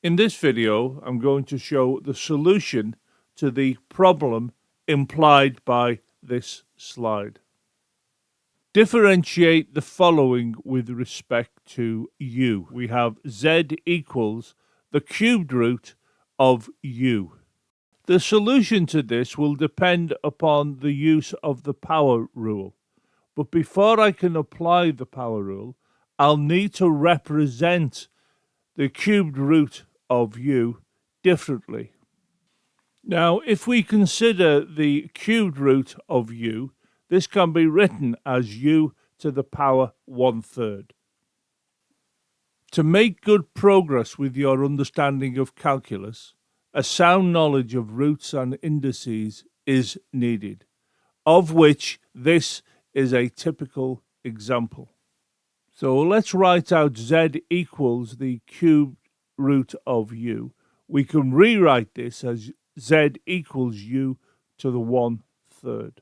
In this video, I'm going to show the solution to the problem implied by this slide. Differentiate the following with respect to u. We have z equals the cubed root of u. The solution to this will depend upon the use of the power rule. But before I can apply the power rule, I'll need to represent the cubed root of u differently. Now, if we consider the cubed root of u, this can be written as u to the power 1/3. To make good progress with your understanding of calculus, a sound knowledge of roots and indices is needed, of which this is a typical example. So let's write out z equals the cubed root of u. We can rewrite this as z equals u to the 1/3.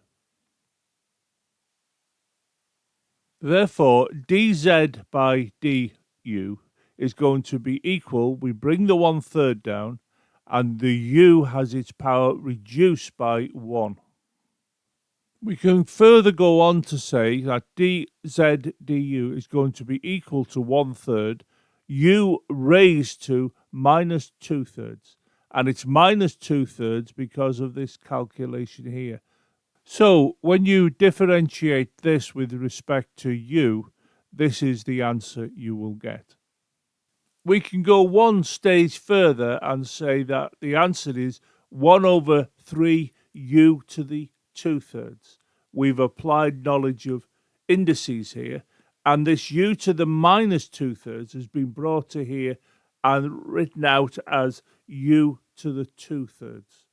Therefore, dz by du is going to be equal, we bring the 1/3 down, and the u has its power reduced by 1. We can further go on to say that dz du is going to be equal to 1/3 u raised to minus 2/3, and it's minus 2/3 because of this calculation here. So when you differentiate this with respect to u, this is the answer you will get. We can go one stage further and say that the answer is 1/3 u to the 2/3. We've applied knowledge of indices here, and this u to the minus 2/3 has been brought to here and written out as u to the 2/3.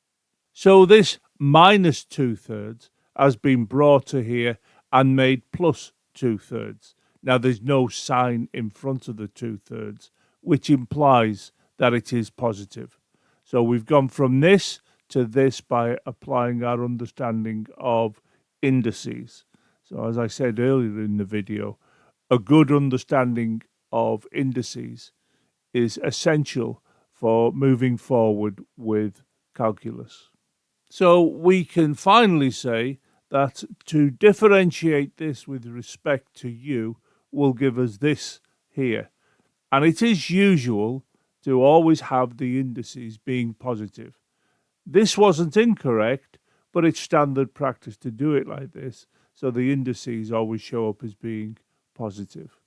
So this minus 2/3 has been brought to here and made plus 2/3. Now there's no sign in front of the 2/3, which implies that it is positive. So we've gone from this to this by applying our understanding of indices. So as I said earlier in the video, a good understanding of indices is essential for moving forward with calculus. So we can finally say that to differentiate this with respect to u will give us this here. And it is usual to always have the indices being positive. This wasn't incorrect, but it's standard practice to do it like this, so the indices always show up as being positive.